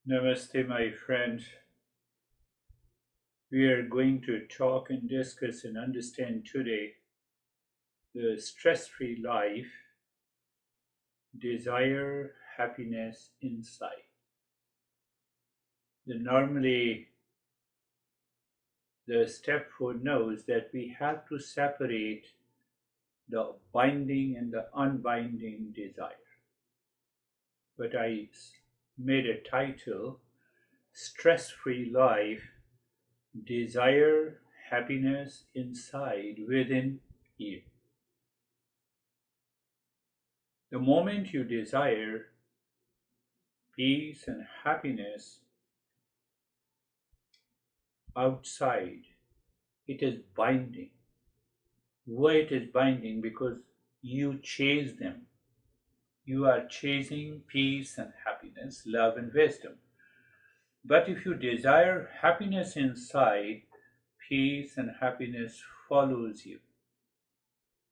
Namaste, my friend. We are going to talk and discuss and understand today the stress free life, desire, happiness inside. Normally, the step 4 knows that we have to separate the binding and the unbinding desire. But I made a title Stress Free Life, Desire, Happiness Inside Within You. The moment you desire peace and happiness outside, it is binding. Why it is binding? Because you chase them. You are chasing peace and happiness, love and wisdom. But if you desire happiness inside, peace and happiness follows you.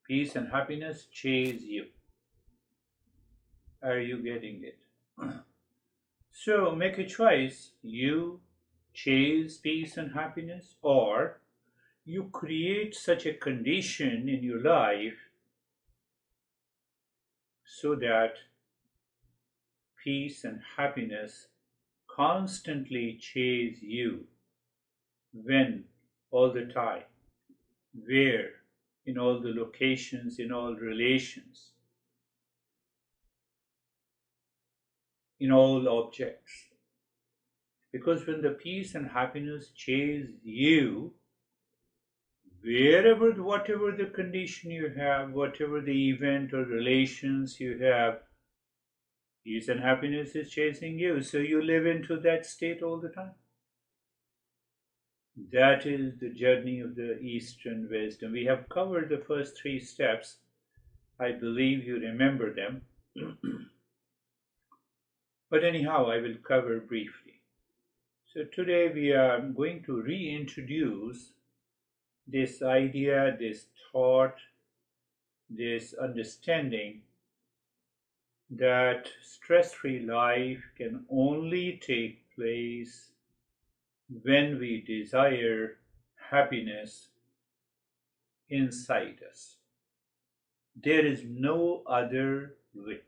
Peace and happiness chase you. Are you getting it? So make a choice. You chase peace and happiness, or you create such a condition in your life so that peace and happiness constantly chase you. When? All the time. Where? In all the locations, in all relations, in all objects. Because when the peace and happiness chase you, wherever, whatever the condition you have, whatever the event or relations you have, peace and happiness is chasing you. So you live into that state all the time. That is the journey of the Eastern wisdom. We have covered the first 3 steps. I believe you remember them. But anyhow, I will cover briefly. So today we are going to reintroduce this idea, this thought, this understanding that stress-free life can only take place when we desire happiness inside us. There is no other way.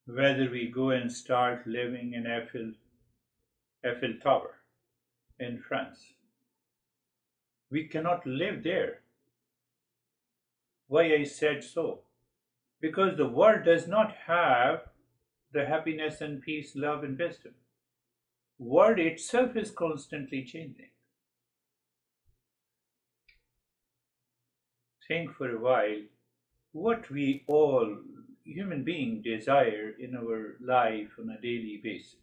Whether we go and start living in Eiffel Tower in France, we cannot live there. Why I said so? Because the world does not have the happiness and peace, love and wisdom. World itself is constantly changing. Think for a while what we all human beings desire in our life on a daily basis.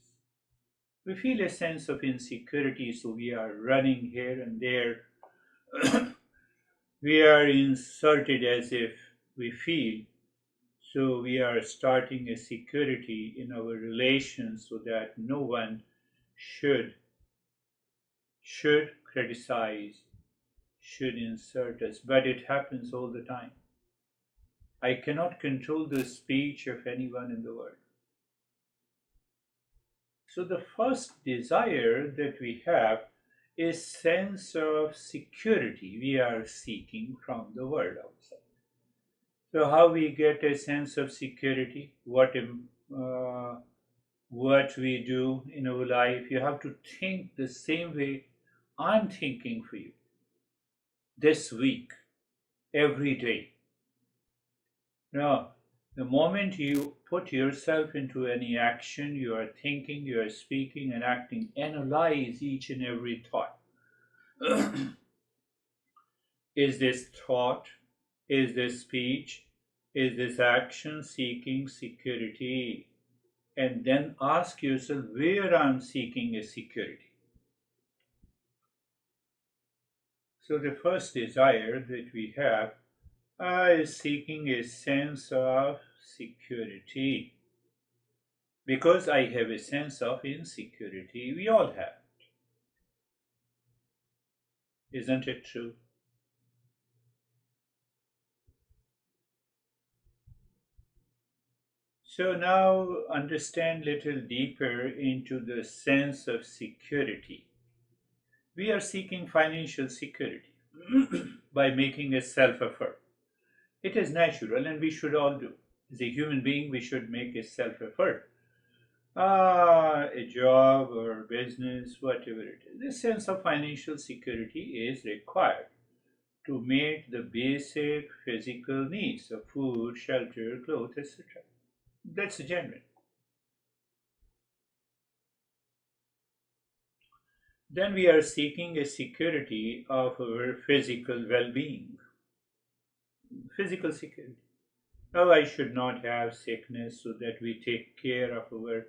We feel a sense of insecurity, so we are running here and there. We are inserted as if we feel, so we are starting a security in our relations so that no one should criticize, should insert us. But it happens all the time. I cannot control the speech of anyone in the world. So the first desire that we have is sense of security we are seeking from the world outside. So how we get a sense of security? What we do in our life? You have to think the same way I'm thinking for you this week, every day. Now, the moment you put yourself into any action, you are thinking, you are speaking and acting, analyze each and every thought. Is this thought, is this speech, is this action seeking security? And then ask yourself where I'm seeking a security. So the first desire that we have is seeking a sense of security. Because I have a sense of insecurity, we all have it. Isn't it true? So now understand little deeper into the sense of security. We are seeking financial security by making a self effort. It is natural and we should all do. As a human being, we should make a self effort. A job or business, whatever it is. This sense of financial security is required to meet the basic physical needs of food, shelter, clothes, etc. That's genuine. Then we are seeking a security of our physical well being, physical security. Now, I should not have sickness so that we take care of our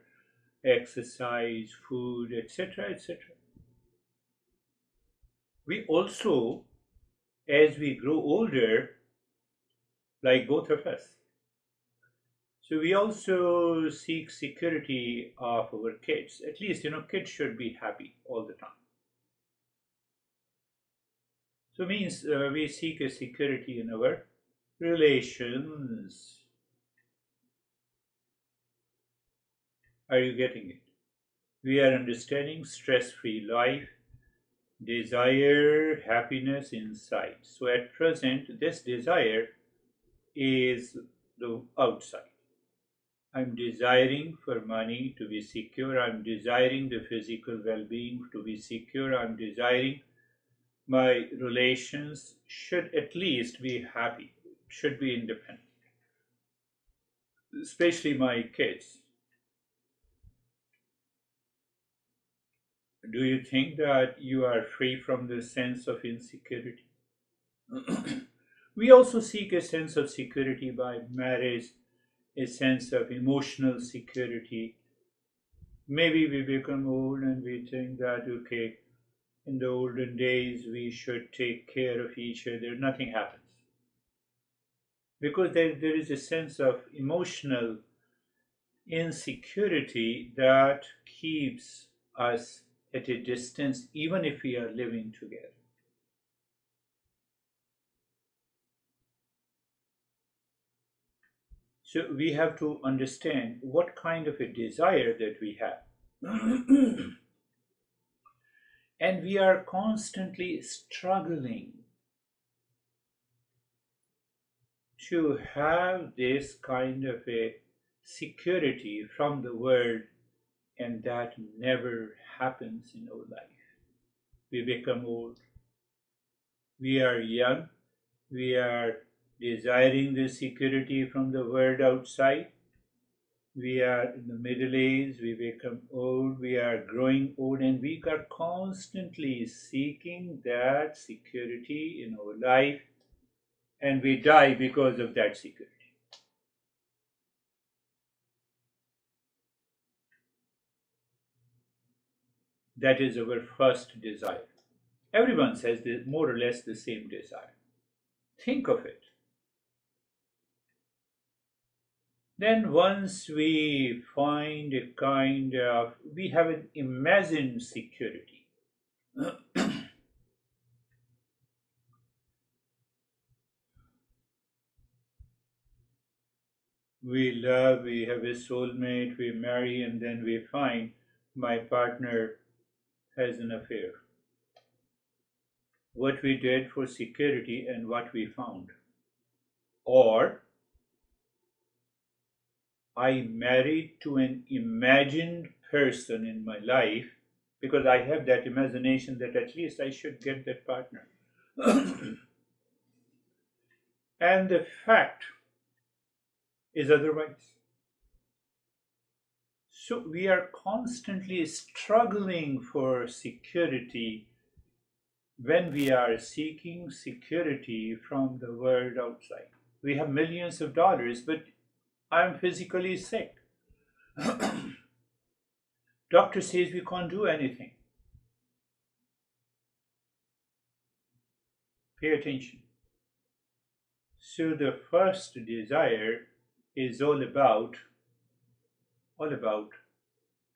exercise, food, etc. etc. We also, as we grow older, like both of us, so we also seek security of our kids. At least, kids should be happy all the time. So means we seek a security in our relations. Are you getting it? We are understanding stress-free life, desire, happiness inside. So at present, this desire is the outside. I'm desiring for money to be secure. I'm desiring the physical well being to be secure. I'm desiring my relations should at least be happy, should be independent, especially my kids. Do you think that you are free from the sense of insecurity? We also seek a sense of security by marriage, a sense of emotional security. Maybe we become old and we think that, okay, in the olden days we should take care of each other. Nothing happens. Because there is a sense of emotional insecurity that keeps us at a distance, even if we are living together. So we have to understand what kind of a desire that we have. And we are constantly struggling to have this kind of a security from the world, and that never happens in our life. We become old, we are young, we are desiring the security from the world outside. We are in the middle age, we become old, we are growing old, and we are constantly seeking that security in our life, and we die because of that security. That is our first desire. Everyone says more or less the same desire. Think of it. Then, once we find a kind of, we have an imagined security. We love, we have a soulmate, we marry, and then we find my partner has an affair. What we did for security and what we found. Or I married to an imagined person in my life because I have that imagination that at least I should get that partner. And the fact is otherwise. So we are constantly struggling for security when we are seeking security from the world outside. We have millions of dollars, but I'm physically sick. Doctor says we can't do anything. Pay attention. So the first desire is all about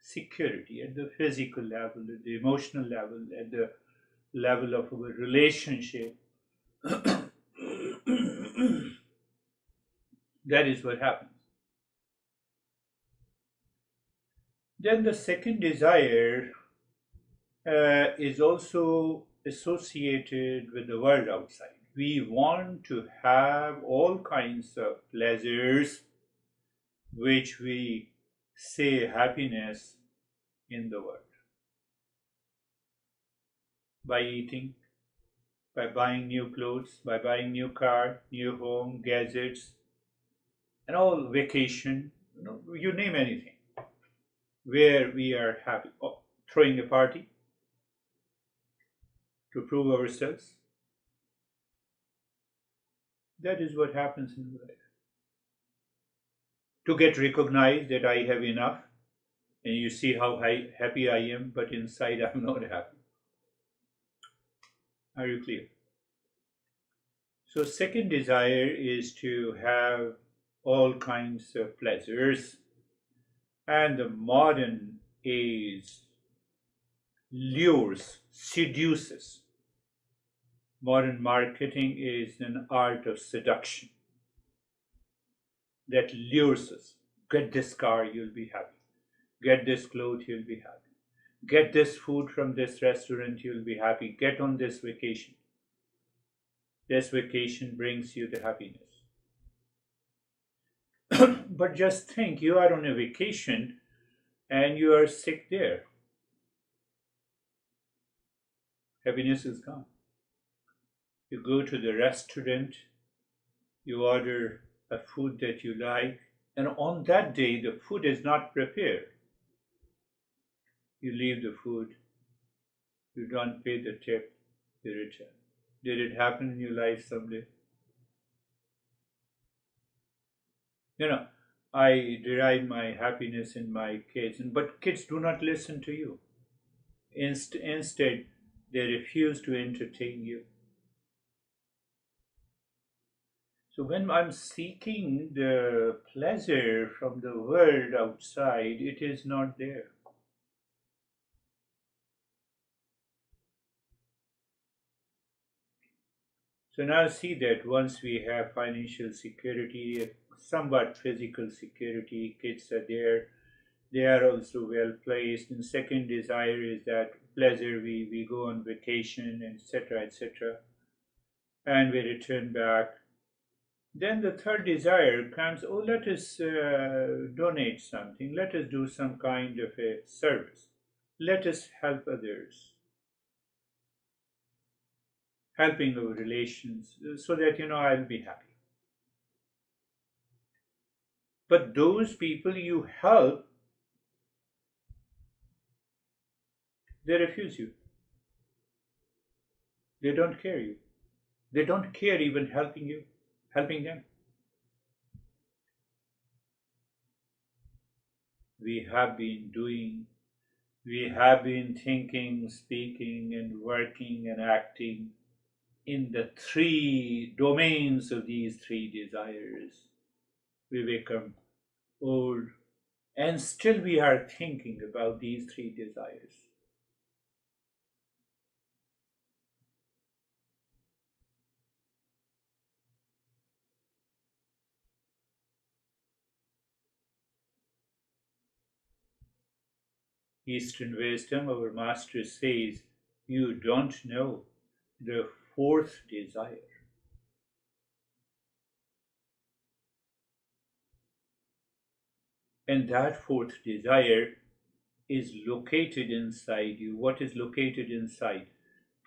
security at the physical level, at the emotional level, at the level of our relationship. That is what happens. Then the second desire is also associated with the world outside. We want to have all kinds of pleasures which we say happiness in the world by eating, by buying new clothes, by buying new car, new home, gadgets, and all vacation, you name anything where we are happy, throwing a party to prove ourselves. That is what happens in life. To get recognized that I have enough, and you see how happy I am, but inside I'm not happy. Are you clear? So, second desire is to have all kinds of pleasures, and the modern age lures, seduces. Modern marketing is an art of seduction that lures us. Get this car, you'll be happy. Get this clothes, you'll be happy. Get this food from this restaurant, you'll be happy. Get on this vacation. This vacation brings you the happiness. But just think you are on a vacation and you are sick there. Happiness is gone. You go to the restaurant, you order a food that you like, and on that day the food is not prepared. You leave the food, you don't pay the tip, you return. Did it happen in your life someday? I derive my happiness in my kids, but kids do not listen to you. Instead, they refuse to entertain you. So when I'm seeking the pleasure from the world outside, it is not there. So now see that once we have financial security, somewhat physical security, kids are there, they are also well placed. And second desire is that pleasure, we go on vacation, etc., etc., and we return back. Then the third desire comes, oh, let us donate something, let us do some kind of a service, let us help others, helping our relations, so that I'll be happy. But those people you help, they refuse you. They don't care you. They don't care even helping them. We have been doing, we have been thinking, speaking, and working and acting in the three domains of these three desires. We become old, and still we are thinking about these three desires. Eastern wisdom, our master says, you don't know the fourth desire. And that fourth desire is located inside you. What is located inside?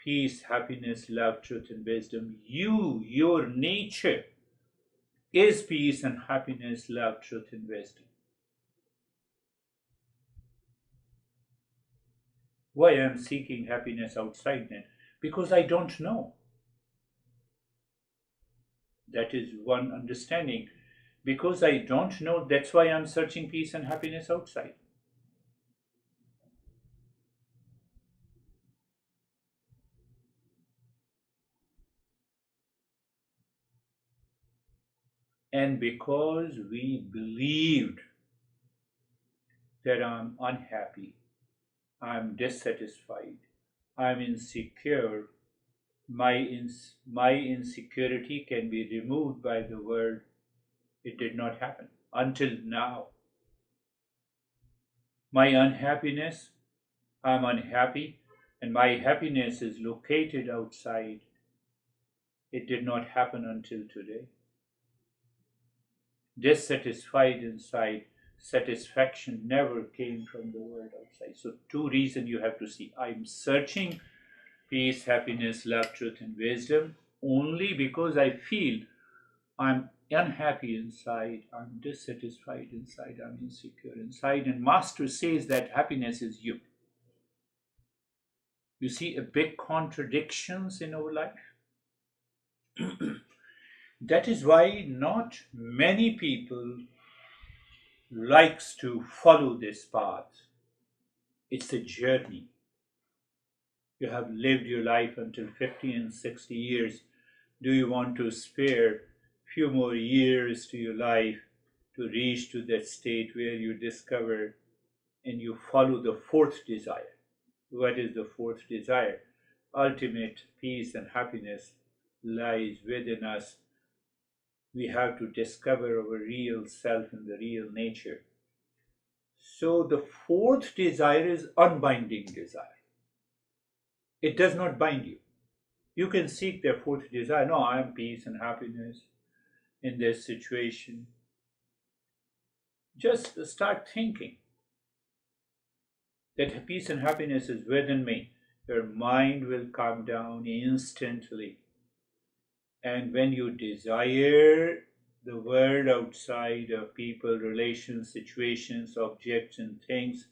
Peace, happiness, love, truth, and wisdom. Your nature is peace and happiness, love, truth, and wisdom. Why I am seeking happiness outside then? Because I don't know. That is one understanding. Because I don't know, that's why I'm searching peace and happiness outside. And because we believed that I'm unhappy, I'm dissatisfied, I'm insecure, my insecurity can be removed by the word, it did not happen until now. My unhappiness, I'm unhappy, and my happiness is located outside. It did not happen until today. Dissatisfied inside, satisfaction never came from the world outside. So, two reasons you have to see. I'm searching peace, happiness, love, truth, and wisdom only because I feel I'm unhappy inside, I'm dissatisfied inside, I'm insecure inside. And Master says that happiness is you. You see a big contradictions in our life. That is why not many people likes to follow this path. It's a journey. You have lived your life until 50 and 60 years. Do you want to spare few more years to your life to reach to that state where you discover and you follow the fourth desire? What is the fourth desire? Ultimate peace and happiness lies within us. We have to discover our real self and the real nature. So the fourth desire is unbinding desire. It does not bind you. You can seek the fourth desire. No, I am peace and happiness in this situation. Just start thinking that peace and happiness is within me. Your mind will calm down instantly. And when you desire the world outside of people, relations, situations, objects, and things,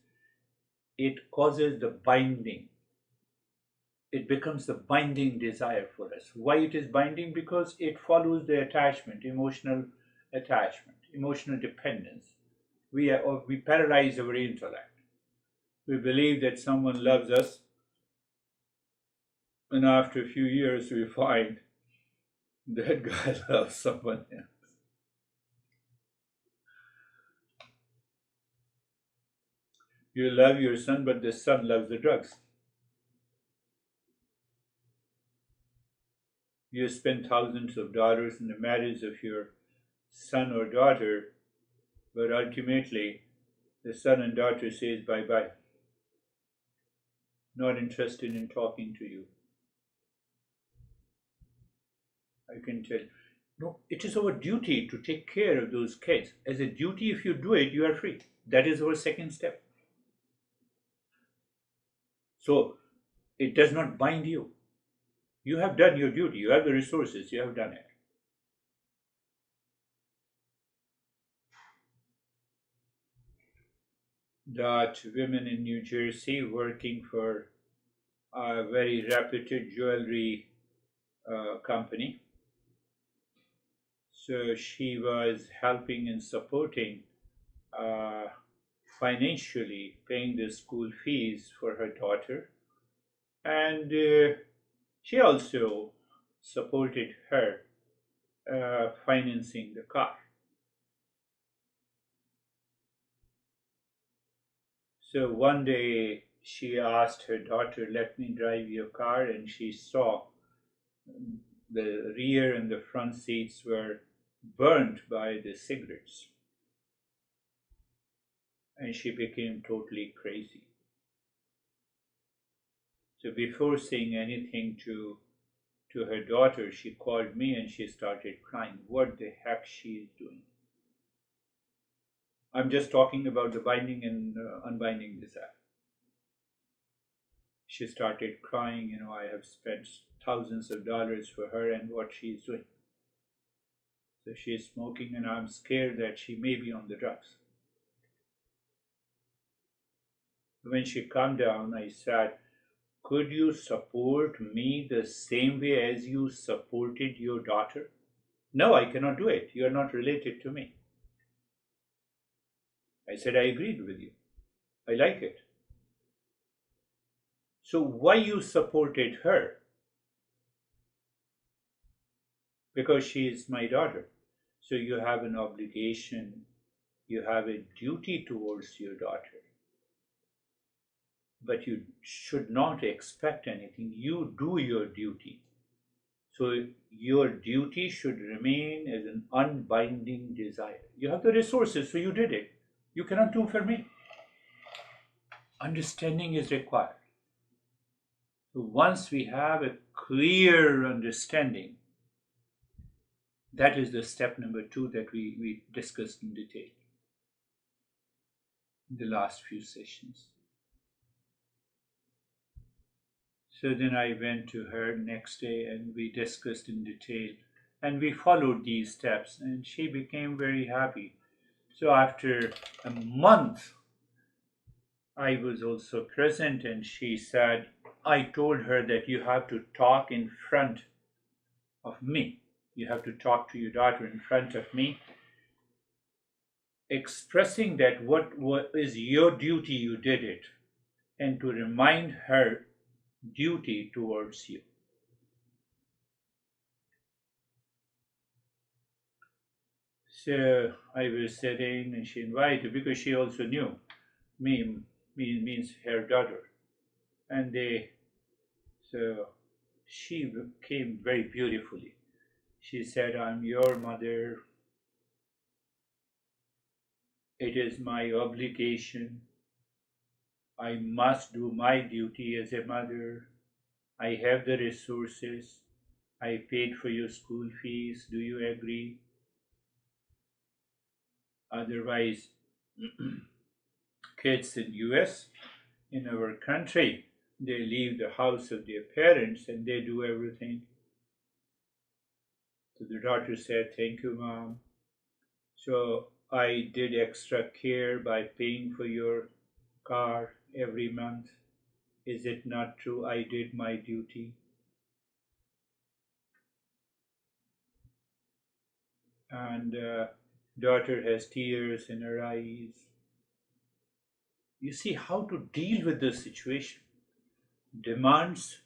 it causes the binding. It becomes the binding desire for us. Why it is binding? Because it follows the attachment, emotional dependence. We paralyze our intellect. We believe that someone loves us, and after a few years we find that guy loves someone else. You love your son, but the son loves the drugs. You spend thousands of dollars in the marriage of your son or daughter, but ultimately the son and daughter says bye-bye. Not interested in talking to you. I can tell. No, it is our duty to take care of those kids. As a duty, if you do it, you are free. That is our second step. So it does not bind you. You have done your duty. You have the resources. You have done it. That women in New Jersey working for a very reputed jewelry company. So she was helping and supporting uh, financially paying the school fees for her daughter, and she also supported her financing the car. So one day she asked her daughter, "Let me drive your car," and she saw the rear and the front seats were burnt by the cigarettes, and she became totally crazy. So before saying anything to her daughter, she called me and she started crying. What the heck she is doing? I'm just talking about the binding and unbinding desire. She started crying, I have spent thousands of dollars for her and what she is doing. So she is smoking and I'm scared that she may be on the drugs. When she calmed down, I said, could you support me the same way as you supported your daughter? No, I cannot do it. You are not related to me. I said, I agreed with you. I like it. So why you supported her? Because she is my daughter. So you have an obligation, you have a duty towards your daughter. But you should not expect anything. You do your duty. So your duty should remain as an unbinding desire. You have the resources, so you did it. You cannot do for me. Understanding is required. So once we have a clear understanding, that is the step number two that we discussed in detail in the last few sessions. So then I went to her next day and we discussed in detail and we followed these steps and she became very happy. So after a month, I was also present and she said, I told her that you have to talk in front of me. You have to talk to your daughter in front of me, expressing that what is your duty, you did it, and to remind her duty towards you. So I was sitting and she invited because she also knew me, me means her daughter. And so she came very beautifully. She said, I'm your mother. It is my obligation. I must do my duty as a mother. I have the resources. I paid for your school fees. Do you agree? Otherwise, kids in US, in our country, they leave the house of their parents and they do everything. So the daughter said, thank you, mom. So I did extra care by paying for your car every month. Is it not true? I did my duty. And daughter has tears in her eyes. You see how to deal with this situation demands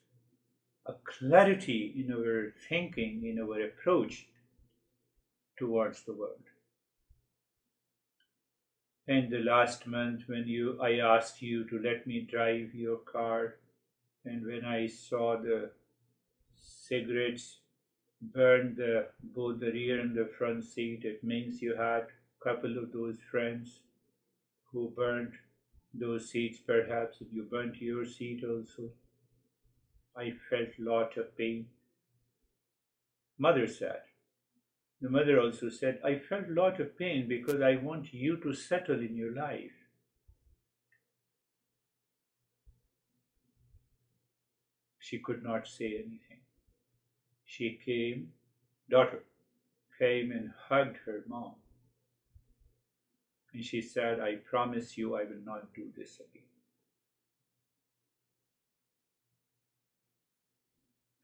a clarity in our thinking, in our approach towards the world. And the last month when I asked you to let me drive your car, and when I saw the cigarettes burn both the rear and the front seat, it means you had a couple of those friends who burned those seats perhaps, and you burnt your seat also. I felt lot of pain. Mother said. The mother also said, I felt lot of pain because I want you to settle in your life. She could not say anything. She came, daughter came and hugged her mom. And she said, I promise you I will not do this again.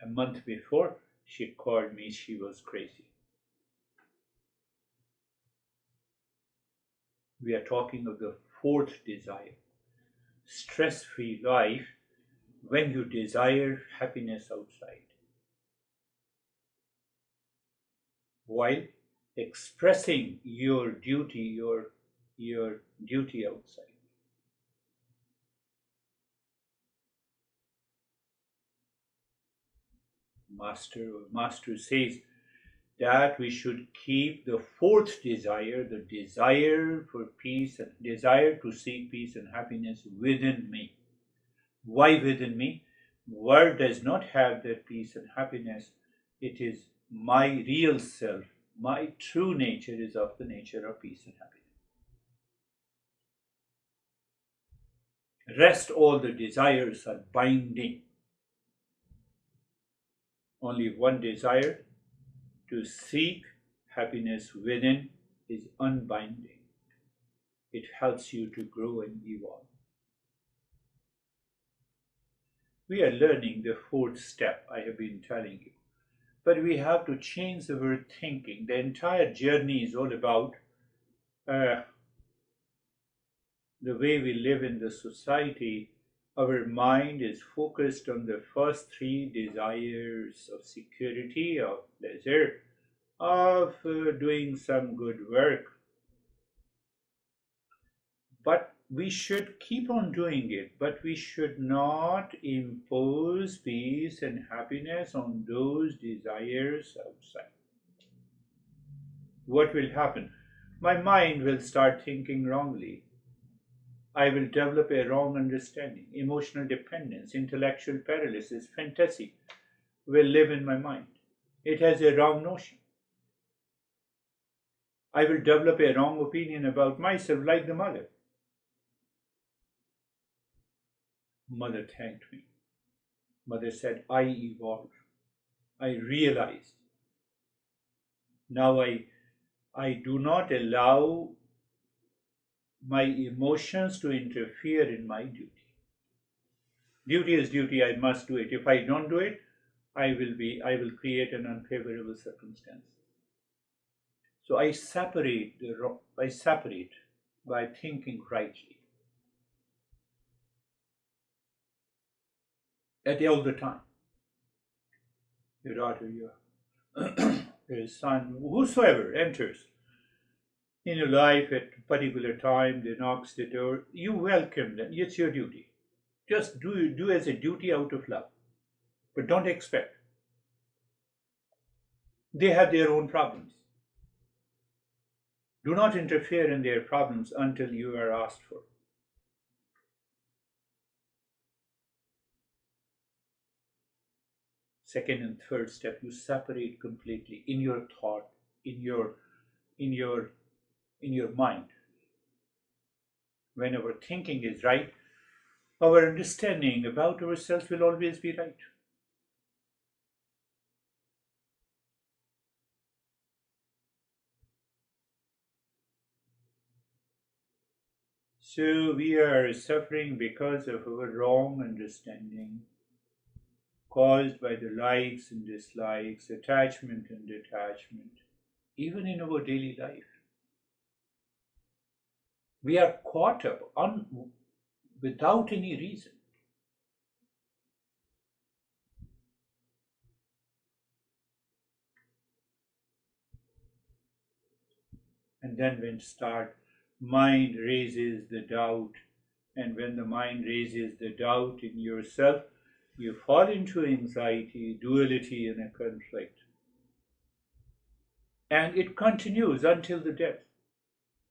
A month before, she called me, she was crazy. We are talking of the fourth desire, stress free life when you desire happiness outside, while expressing your duty outside. Master says that we should keep the fourth desire, the desire for peace and desire to seek peace and happiness within me. Why within me? World does not have that peace and happiness. It is my real self. My true nature is of the nature of peace and happiness. Rest all the desires are binding. Only one desire, to seek happiness within, is unbinding. It helps you to grow and evolve. We are learning the fourth step I have been telling you. But we have to change our thinking. The entire journey is all about uh, the way we live in the society. Our mind is focused on the first three desires of security, of pleasure, of doing some good work. But we should keep on doing it, but we should not impose peace and happiness on those desires outside. What will happen? My mind will start thinking wrongly. I will develop a wrong understanding, emotional dependence, intellectual paralysis, fantasy will live in my mind. It has a wrong notion. I will develop a wrong opinion about myself, like the mother. Mother thanked me. Mother said, I evolved. I realized. Now I do not allow my emotions to interfere in my duty. Duty is duty, I must do it. If I don't do it, I will create an unfavorable circumstance. So I separate by thinking rightly at all the time. Your daughter, your son, whosoever enters in your life at a particular time, they knocks the door, you welcome them. It's your duty. Just do as a duty out of love. But don't expect. They have their own problems. Do not interfere in their problems until you are asked for. Second and third step, you separate completely in your thought, in your in your in your mind. When our thinking is right, our understanding about ourselves will always be right. So we are suffering because of our wrong understanding, caused by the likes and dislikes, attachment and detachment, even in our daily life. We are caught up without any reason. And then when mind raises the doubt, and when the mind raises the doubt in yourself, you fall into anxiety, duality, and a conflict. And it continues until the death.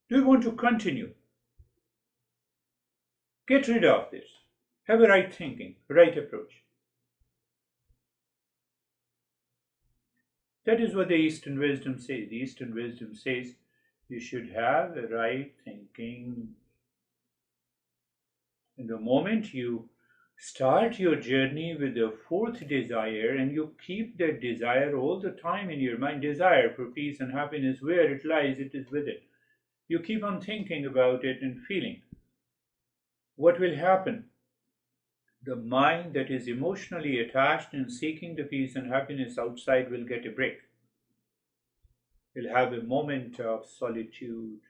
Do you want to continue? Get rid of this. Have a right thinking, right approach. That is what the Eastern wisdom says. The Eastern wisdom says you should have a right thinking. And the moment you start your journey with the fourth desire and you keep that desire all the time in your mind, desire for peace and happiness, where it lies, it is with it. You keep on thinking about it and feeling. What will happen? The mind that is emotionally attached and seeking the peace and happiness outside will get a break. Will have a moment of solitude,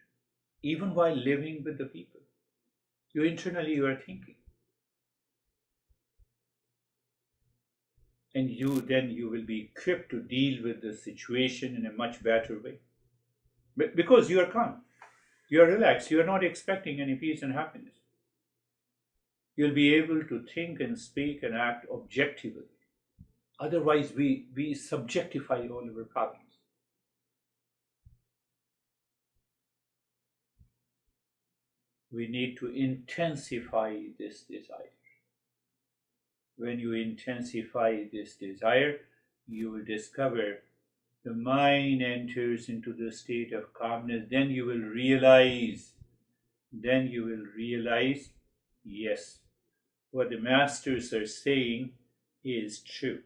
even while living with the people. You are thinking. And you will be equipped to deal with the situation in a much better way. Because you are calm, you are relaxed, you are not expecting any peace and happiness. You'll be able to think and speak and act objectively. Otherwise, we subjectify all our problems. We need to intensify this desire. When you intensify this desire, you will discover the mind enters into the state of calmness. Then you will realize, yes, what the masters are saying is true.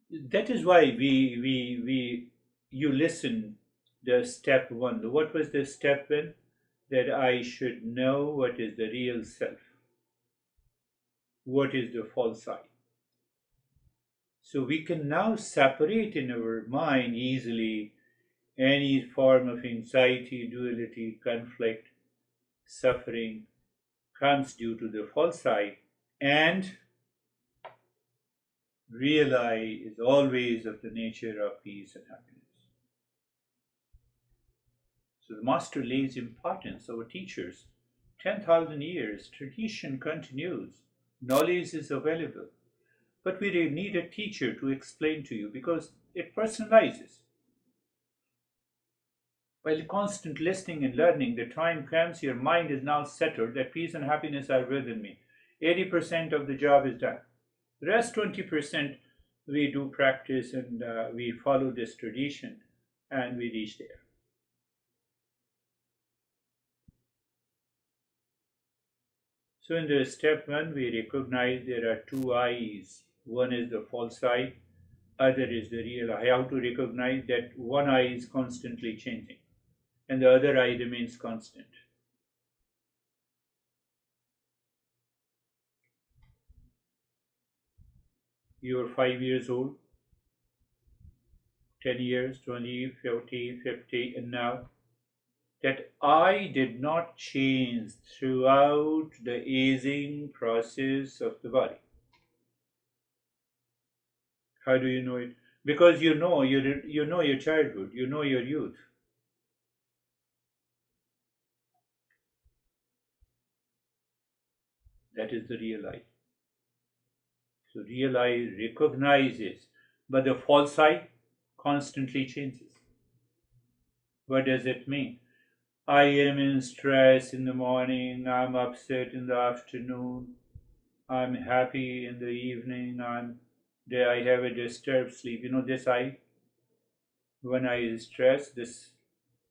That is why you listen the step one. What was the step one? That I should know what is the real self, what is the false I. So we can now separate in our mind easily any form of anxiety, duality, conflict, suffering comes due to the false I, and real I is always of the nature of peace and happiness. So the master lays importance, our teachers, 10,000 years, tradition continues, knowledge is available. But we need a teacher to explain to you because it personalizes. While constant listening and learning, the time comes your mind is now settled that peace and happiness are within me. 80% of the job is done. The rest 20% we do practice and we follow this tradition and we reach there. So in the step one, we recognize there are two eyes. One is the false eye, other is the real eye. How to recognize that one eye is constantly changing and the other eye remains constant. You are 5 years old, 10 years, 20, 40, 50, and now that I did not change throughout the aging process of the body. How do you know it? Because you know your childhood, you know your youth. That is the real I. So real I recognizes, but the false I constantly changes. What does it mean? I am in stress in the morning, I'm upset in the afternoon, I'm happy in the evening, I have a disturbed sleep. You know this I, when I is stressed, this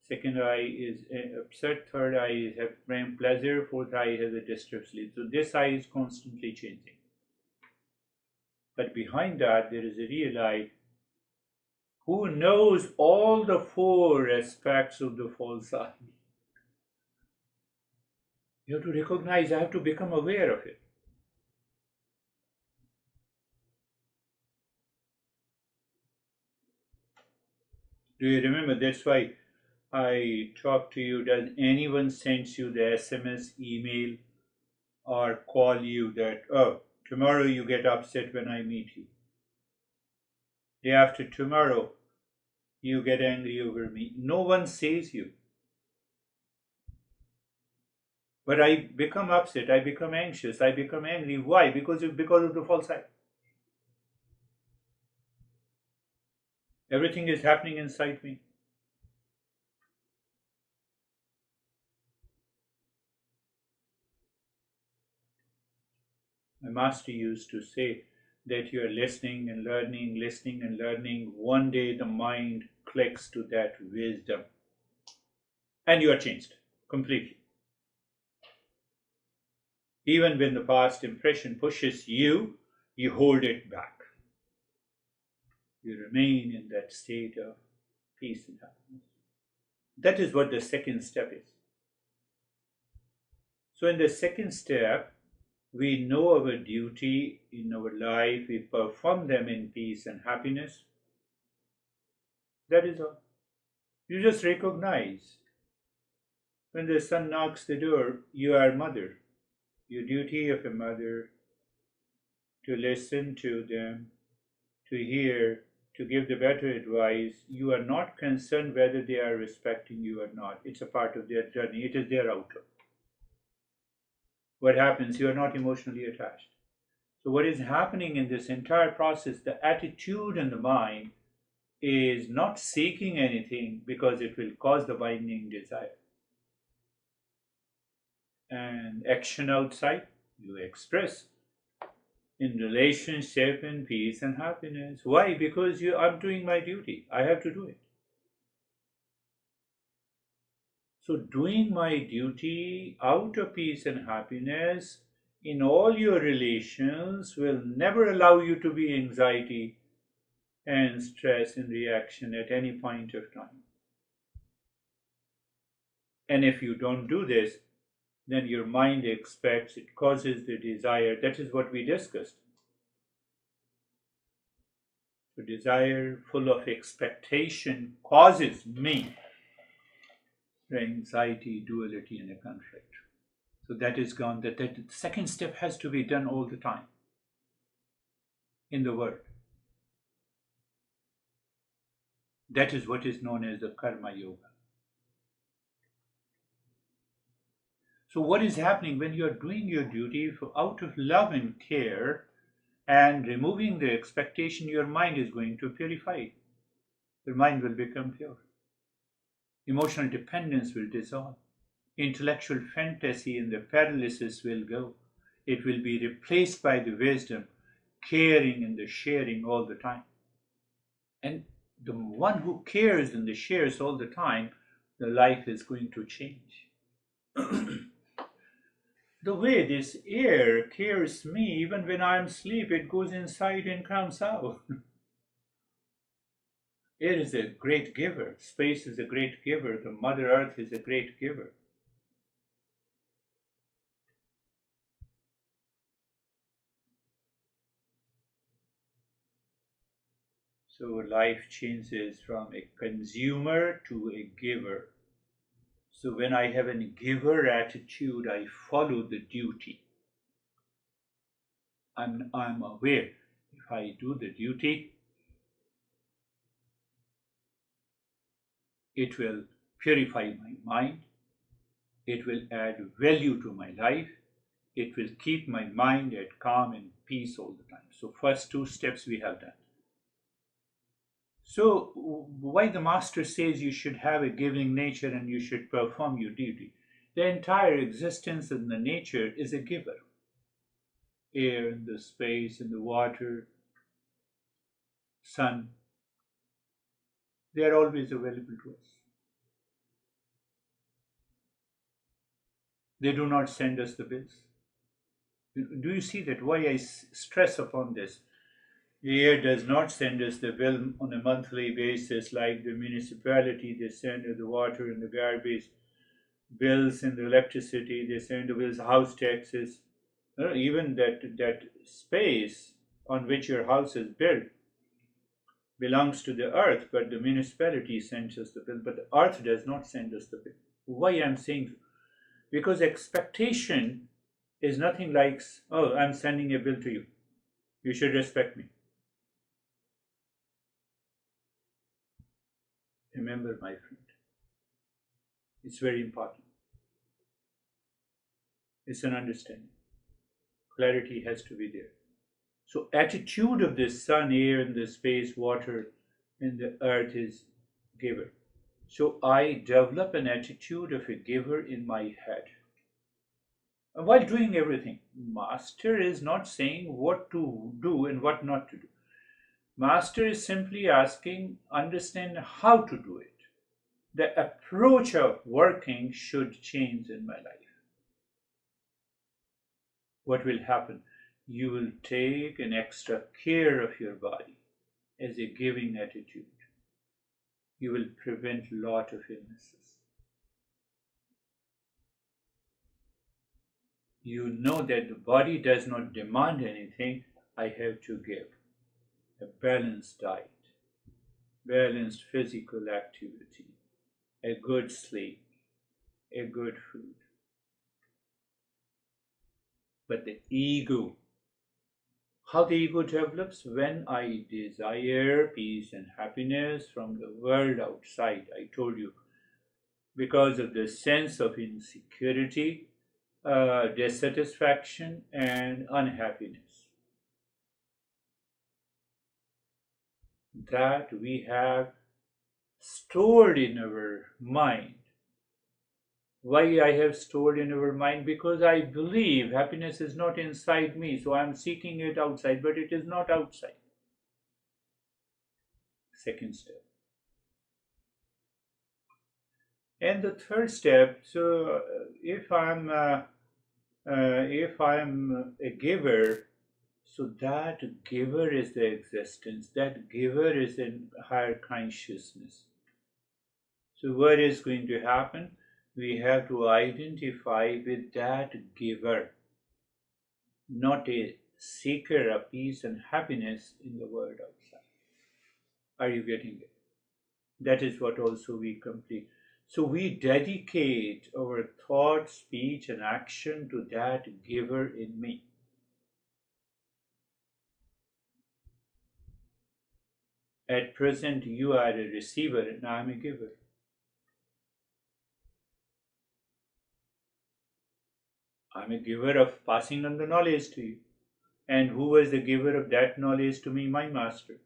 second eye is upset, third eye is have pleasure, fourth eye has a disturbed sleep. So this eye is constantly changing. But behind that there is a real I who knows all the four aspects of the false eye. You have to recognize, I have to become aware of it. Do you remember? That's why I talk to you. Does anyone sends you the SMS, email, or call you that, oh, tomorrow you get upset when I meet you? Day after tomorrow, you get angry over me. No one says you. But I become upset, I become anxious, I become angry. Why? Because of the false I. Everything is happening inside me. My master used to say that you are listening and learning, listening and learning. One day the mind clicks to that wisdom and you are changed completely. Even when the past impression pushes you, you hold it back. You remain in that state of peace and happiness. That is what the second step is. So, in the second step, we know our duty in our life, we perform them in peace and happiness. That is all. You just recognize when the son knocks the door, you are mother. Your duty of a mother to listen to them, to hear, to give the better advice. You are not concerned whether they are respecting you or not. It's a part of their journey, it is their outlook. What happens? You are not emotionally attached. So, what is happening in this entire process, the attitude in the mind is not seeking anything because it will cause the binding desire. And action outside, you express in relationship and peace and happiness. Why? Because I'm doing my duty. I have to do it. So, doing my duty out of peace and happiness in all your relations will never allow you to be anxiety and stress in reaction at any point of time. And if you don't do this, then your mind expects, it causes the desire. That is what we discussed. So desire full of expectation causes me the anxiety, duality, and a conflict. So that is gone. That the second step has to be done all the time in the world. That is what is known as the karma yoga. So what is happening when you are doing your duty out of love and care and removing the expectation, your mind is going to purify. Your mind will become pure. Emotional dependence will dissolve. Intellectual fantasy and the paralysis will go. It will be replaced by the wisdom, caring and the sharing all the time. And the one who cares and the shares all the time, the life is going to change. The way this air cares me, even when I am asleep, it goes inside and comes out. Air is a great giver. Space is a great giver. The Mother Earth is a great giver. So life changes from a consumer to a giver. So when I have a giver attitude, I follow the duty. I'm aware. If I do the duty, it will purify my mind. It will add value to my life. It will keep my mind at calm and peace all the time. So first two steps we have done. So why the master says you should have a giving nature and you should perform your duty? The entire existence in the nature is a giver. Air and the space and the water, sun, they are always available to us. They do not send us the bills. Do you see that? Why I stress upon this? The air does not send us the bill on a monthly basis like the municipality. They send the water and the garbage bills and the electricity. They send the bills, house taxes. Even that space on which your house is built belongs to the earth, but the municipality sends us the bill. But the earth does not send us the bill. Why I'm saying? Because expectation is nothing like, oh, I'm sending a bill to you. You should respect me. Remember, my friend, it's very important. It's an understanding. Clarity has to be there. So attitude of the sun, air, and the space, water, and the earth is giver. So I develop an attitude of a giver in my head. And while doing everything, Master is not saying what to do and what not to do. Master is simply asking, understand how to do it. The approach of working should change in my life. What will happen? You will take an extra care of your body as a giving attitude. You will prevent a lot of illnesses. You know that the body does not demand anything. I have to give a balanced diet, balanced physical activity, a good sleep, a good food. But the ego, how the ego develops? When I desire peace and happiness from the world outside, I told you, because of the sense of insecurity, dissatisfaction, and unhappiness that we have stored in our mind. Why I have stored in our mind? Because I believe happiness is not inside me, so I am seeking it outside, but it is not outside. Second step. And the third step, so if I'm a giver, so that giver is the existence, that giver is in higher consciousness. So what is going to happen? We have to identify with that giver, not a seeker of peace and happiness in the world outside. Are you getting it? That is what also we complete. So we dedicate our thought, speech, and action to that giver in me. At present, you are a receiver and I am a giver. I am a giver of passing on the knowledge to you. And who was the giver of that knowledge to me? My master.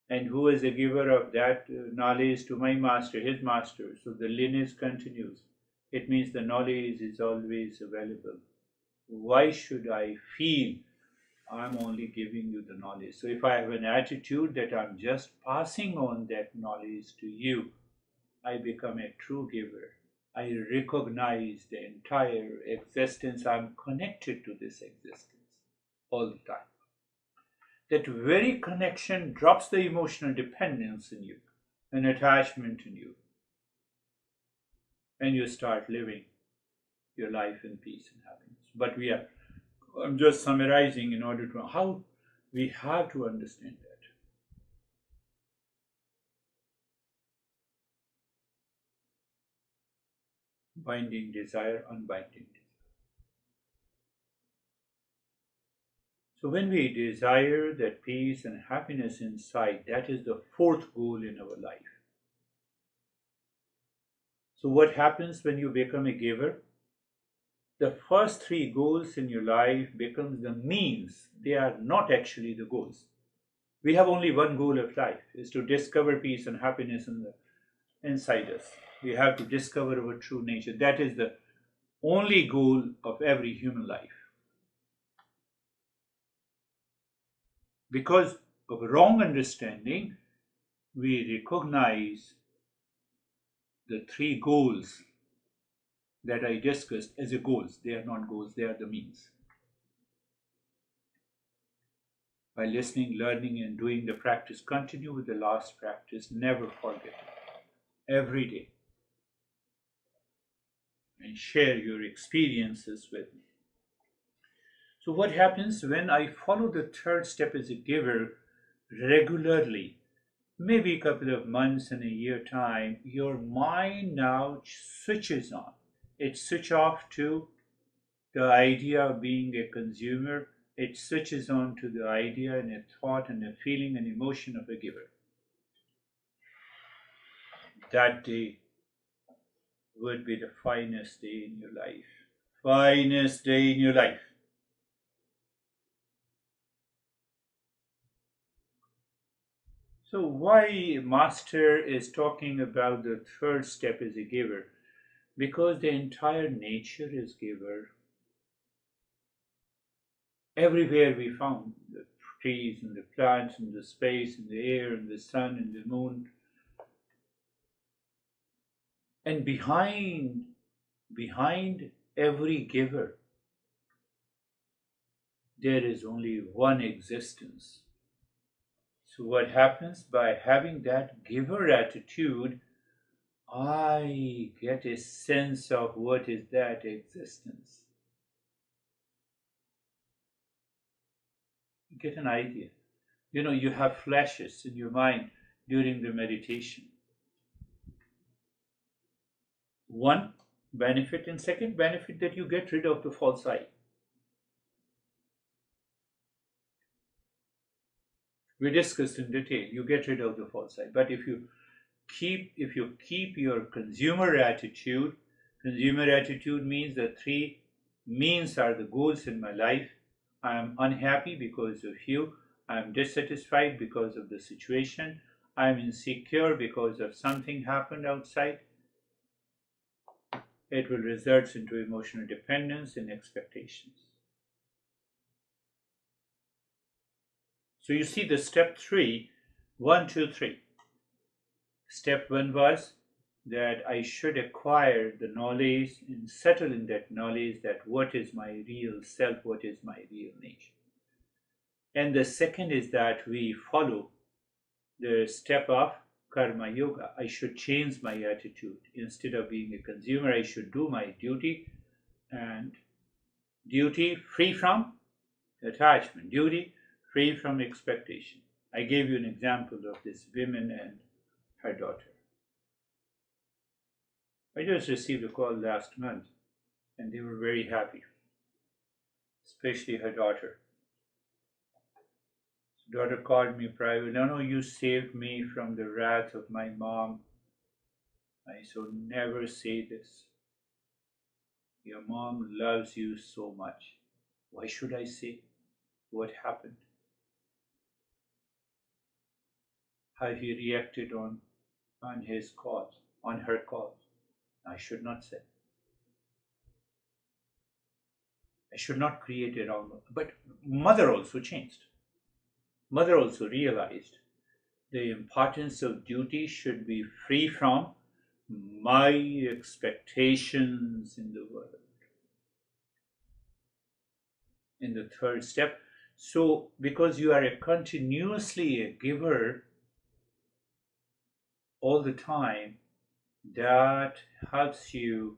And who is the giver of that knowledge? To my master, his master. So the lineage continues. It means the knowledge is always available. Why should I feel I'm only giving you the knowledge? So if I have an attitude that I'm just passing on that knowledge to you, I become a true giver. I recognize the entire existence. I'm connected to this existence all the time. That very connection drops the emotional dependence in you, an attachment in you, and you start living your life in peace and happiness. But I'm just summarizing in order to how we have to understand that. Binding desire, unbinding desire. So when we desire that peace and happiness inside, that is the fourth goal in our life. So what happens when you become a giver? The first three goals in your life becomes the means. They are not actually the goals. We have only one goal of life, is to discover peace and happiness inside us. We have to discover our true nature. That is the only goal of every human life. Because of wrong understanding, we recognize the three goals that I discussed as a goals. They are not goals, they are the means. By listening, learning, and doing the practice, continue with the last practice. Never forget it. Every day. And share your experiences with me. So, what happens when I follow the third step as a giver regularly? Maybe a couple of months and a year time, your mind now switches on. It switches off to the idea of being a consumer. It switches on to the idea and a thought and a feeling and emotion of a giver. That day would be the finest day in your life. Finest day in your life. So why Master is talking about the third step as a giver? Because the entire nature is giver. Everywhere we found the trees and the plants and the space and the air and the sun and the moon. And behind every giver, there is only one existence. So what happens by having that giver attitude, I get a sense of what is that existence. You get an idea. You have flashes in your mind during the meditation. One benefit, and second benefit, that you get rid of the false I. We discussed in detail. You get rid of the false I. But if you keep your consumer attitude means the three means are the goals in my life. I am unhappy because of you. I am dissatisfied because of the situation. I am insecure because of something happened outside. It will result into emotional dependence and expectations. So you see the step three, 1, 2, 3. Step one was that I should acquire the knowledge and settle in that knowledge that what is my real self, what is my real nature. And the second is that we follow the step of karma yoga. I should change my attitude. Instead of being a consumer, I should do my duty, and duty free from attachment, duty free from expectation. I gave you an example of this woman and her daughter. I just received a call last month and they were very happy, especially her daughter. Daughter called me private. No, you saved me from the wrath of my mom. I so never say this. Your mom loves you so much. Why should I say? What happened? how he reacted on his cause, on her cause. I should not say. I should not create a wrong. But mother also changed. Mother also realized the importance of duty should be free from my expectations in the world. In the third step, so because you are continuously a giver all the time, that helps you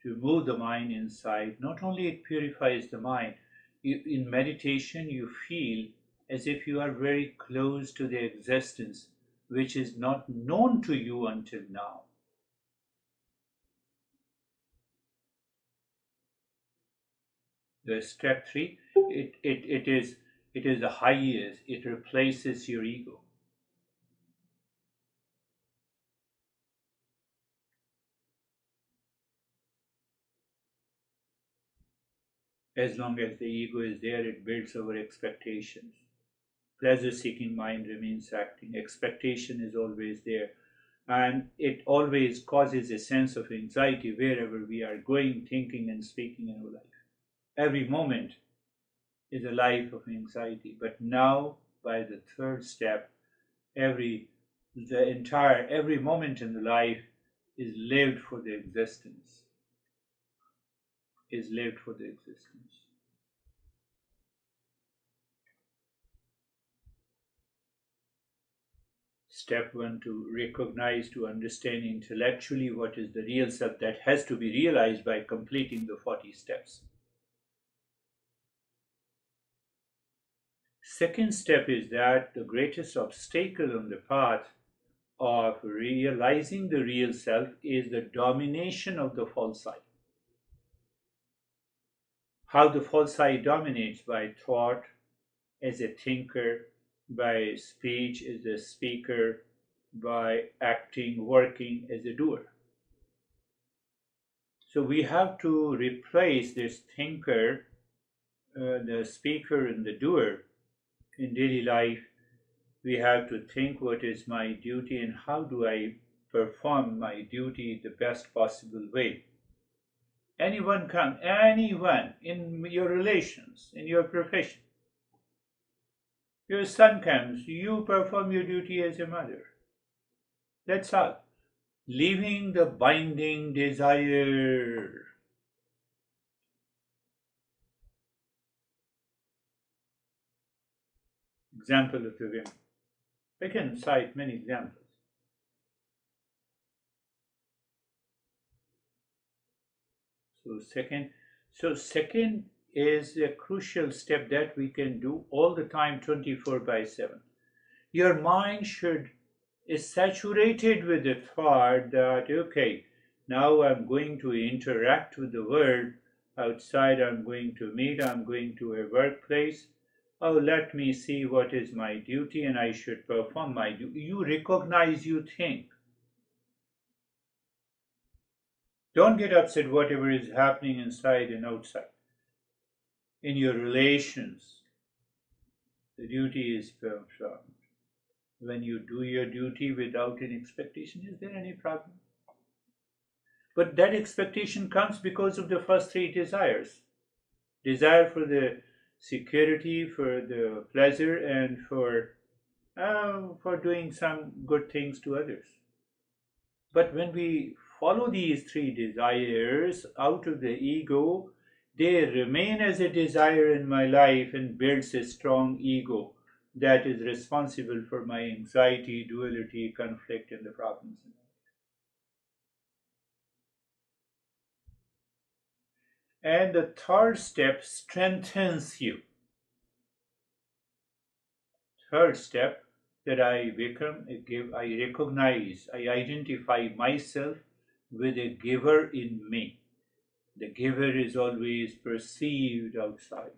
to move the mind inside. Not only it purifies the mind, in meditation you feel as if you are very close to the existence which is not known to you until now. The step three, it is the highest. It replaces your ego. As long as the ego is there, it builds our expectations. Pleasure seeking mind remains acting. Expectation is always there. And it always causes a sense of anxiety wherever we are going, thinking, and speaking in our life. Every moment is a life of anxiety. But now, by the third step, every moment in the life is lived for the existence. Is lived for the existence. Step one, to recognize, to understand intellectually what is the real self, that has to be realized by completing the 40 steps. Second step is that the greatest obstacle on the path of realizing the real self is the domination of the false I. How the false I dominates: by thought as a thinker, by speech as a speaker, by acting, working as a doer. So we have to replace this thinker, the speaker, and the doer in daily life. We have to think, what is my duty and how do I perform my duty the best possible way. Anyone in your relations, in your profession. Your son comes, you perform your duty as a mother. That's all. Leaving the binding desire. Example of the women. I can cite many examples. So second is a crucial step that we can do all the time, 24/7. Your mind is saturated with the thought that, okay, now I'm going to interact with the world outside, I'm going to meet, I'm going to a workplace. Oh, let me see what is my duty and I should perform my duty. You recognize, you think. Don't get upset whatever is happening inside and outside. In your relations, the duty is performed. When you do your duty without any expectation, is there any problem? But that expectation comes because of the first three desires: desire for the security, for the pleasure, and for doing some good things to others. But when we follow these three desires out of the ego, they remain as a desire in my life and builds a strong ego that is responsible for my anxiety, duality, conflict, and the problems. And the third step strengthens you. Third step, that I become a giver, I recognize, I identify myself with a giver in me. The giver is always perceived outside.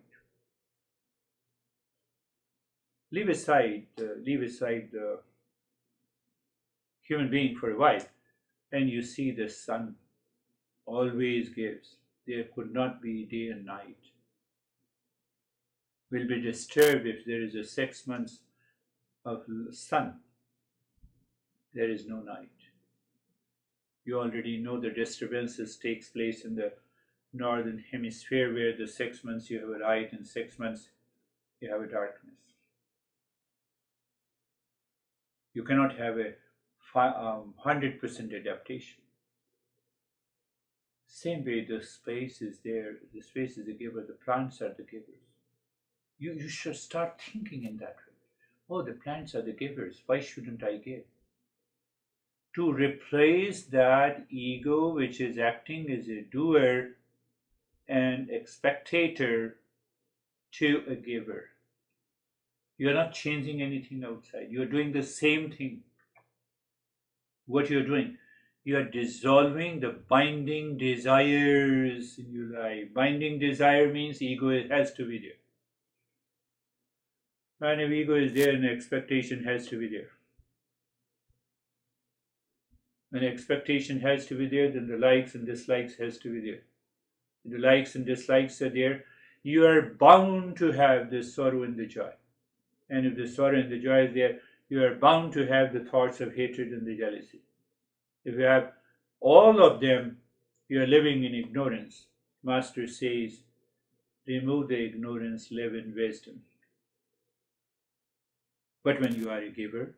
Leave aside the human being for a while, and you see the sun always gives. There could not be day and night. Will be disturbed if there is a 6 months of sun. there is no night. You already know the disturbances takes place in the northern hemisphere, where the 6 months you have a light and 6 months you have a darkness. You cannot have a 100% adaptation. Same way, the space is there, the space is the giver, the plants are the givers. You should start thinking in that way. Oh, the plants are the givers, why shouldn't I give? To replace that ego which is acting as a doer and a spectator to a giver. You're not changing anything outside, you're doing the same thing. What you're doing, you are dissolving the binding desires in your life. Binding desire means ego has to be there. And if ego is there, an expectation has to be there. When expectation has to be there, then the likes and dislikes has to be there. If the likes and dislikes are there, you are bound to have the sorrow and the joy. And if the sorrow and the joy is there, you are bound to have the thoughts of hatred and the jealousy. If you have all of them, you are living in ignorance. Master says, remove the ignorance, live in wisdom. But when you are a giver,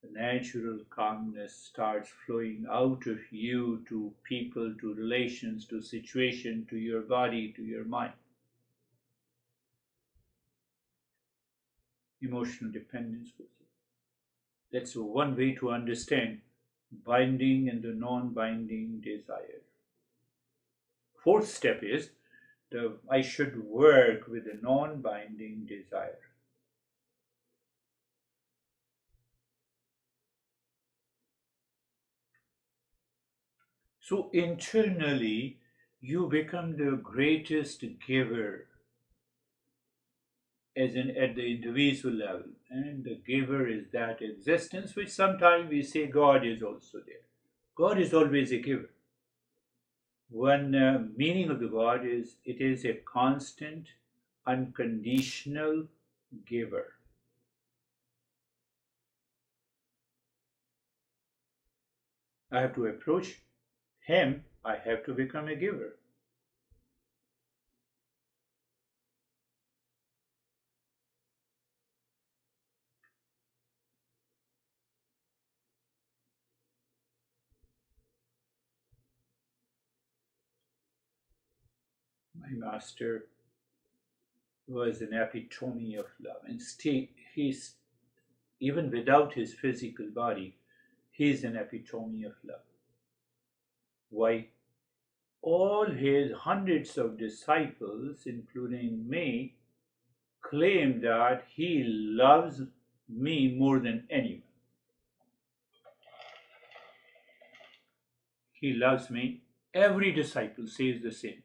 the natural calmness starts flowing out of you to people, to relations, to situation, to your body, to your mind. Emotional dependence. That's one way to understand binding and the non-binding desire. Fourth step is I should work with the non-binding desire. So internally, you become the greatest giver as in at the individual level, and the giver is that existence which sometimes we say God is also there. God is always a giver. One meaning of the God is it is a constant, unconditional giver. I have to approach him, I have to become a giver. My master was an epitome of love, and he's even without his physical body, he's an epitome of love. Why? All his hundreds of disciples, including me, claim that he loves me more than anyone. He loves me. Every disciple says the same thing.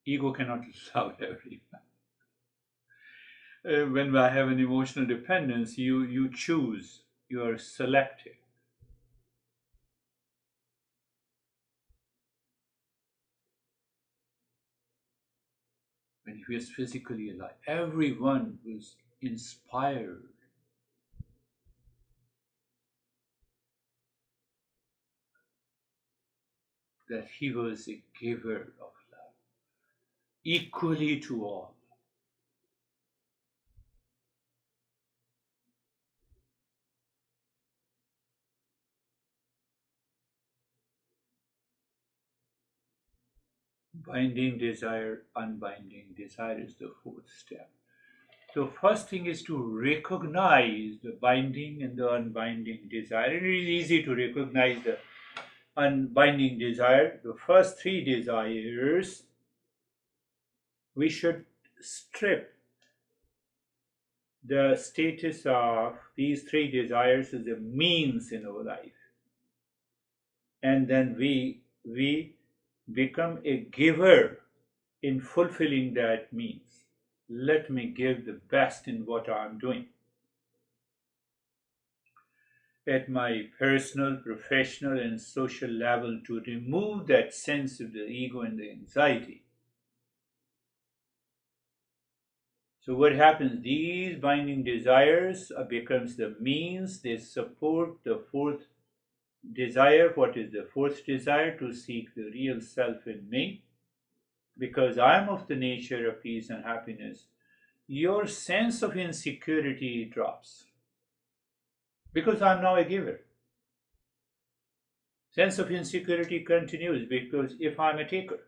Ego cannot love everyone. When I have an emotional dependence, you choose, you are selective. When he was physically alive, everyone was inspired. That he was a giver of love, equally to all. Binding desire, unbinding desire is the fourth step. So first thing is to recognize the binding and the unbinding desire. It is easy to recognize the unbinding desire. The first three desires, we should strip the status of these three desires as a means in our life. And then we become a giver in fulfilling that means. Let me give the best in what I'm doing. at my personal, professional, and social level to remove that sense of the ego and the anxiety. So what happens? These binding desires becomes the means. They support the fourth desire. What is the fourth desire? To seek the real self in me. Because I am of the nature of peace and happiness, your sense of insecurity drops. Because I'm now a giver. Sense of insecurity continues because if I'm a taker.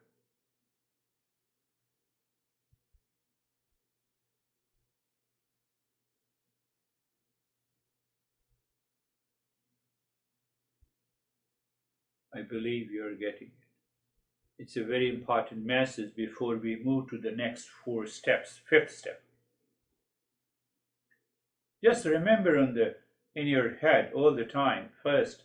I believe you're getting it. It's a very important message before we move to the next four steps. Fifth step. Just remember in your head all the time. First,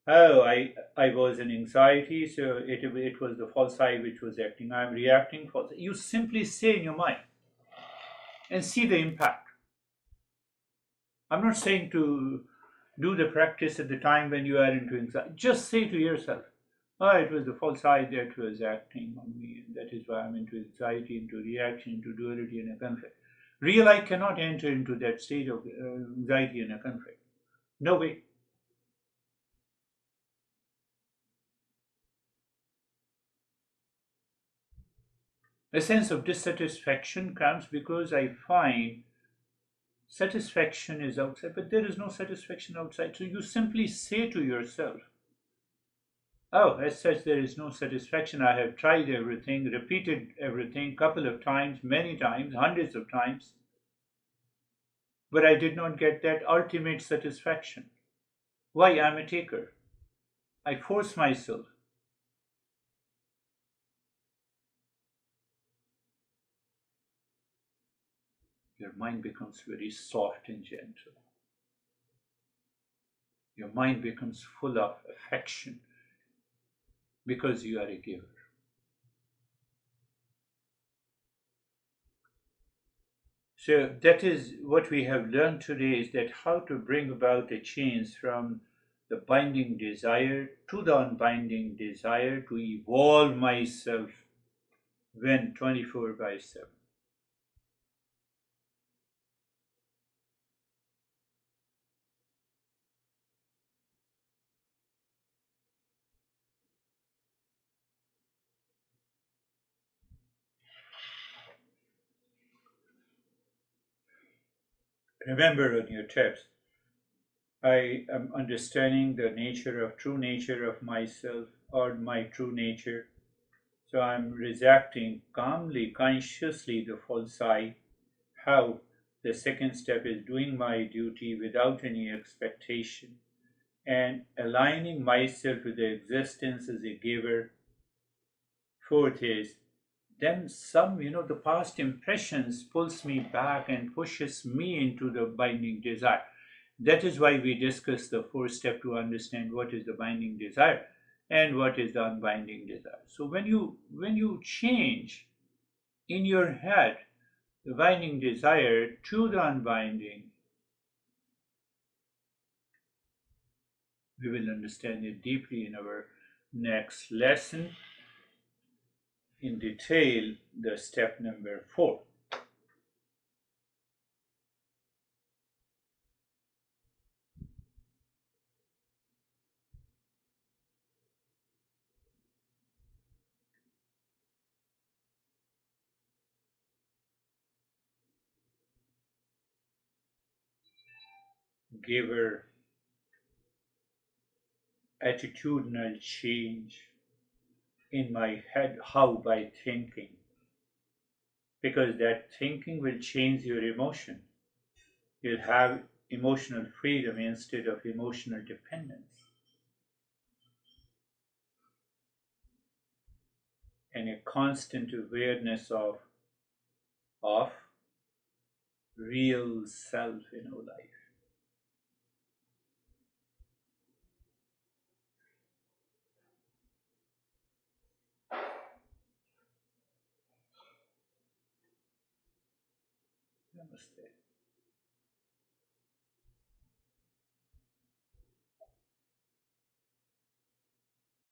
oh, I was in anxiety, so it was the false I which was acting. I'm reacting false. You simply say in your mind and see the impact. I'm not saying to do the practice at the time when you are into anxiety. Just say to yourself, oh, it was the false I that was acting on me, and that is why I'm into anxiety, into reaction, into duality and a conflict. Real I cannot enter into that state of anxiety and a conflict. No way. A sense of dissatisfaction comes because I find satisfaction is outside, but there is no satisfaction outside. So you simply say to yourself, oh, as such, there is no satisfaction. I have tried everything, repeated everything, couple of times, many times, hundreds of times, but I did not get that ultimate satisfaction. Why? I'm a taker. I force myself. Your mind becomes very soft and gentle. Your mind becomes full of affection because you are a giver. So that is what we have learned today, is that how to bring about a change from the binding desire to the unbinding desire, to evolve myself when 24 by 7. Remember on your tips, I am understanding the nature of true nature of myself or my true nature. So I'm rejecting calmly, consciously the false I. How? The second step is doing my duty without any expectation and aligning myself with the existence as a giver. Fourth is then some, the past impressions pulls me back and pushes me into the binding desire. That is why we discuss the fourth step, to understand what is the binding desire and what is the unbinding desire. So when you change in your head the binding desire to the unbinding, we will understand it deeply in our next lesson in detail, the step number 4. Giver attitudinal change in my head. How? By thinking. Because that thinking will change your emotion. You'll have emotional freedom instead of emotional dependence, and a constant awareness of real self in our life. Namaste.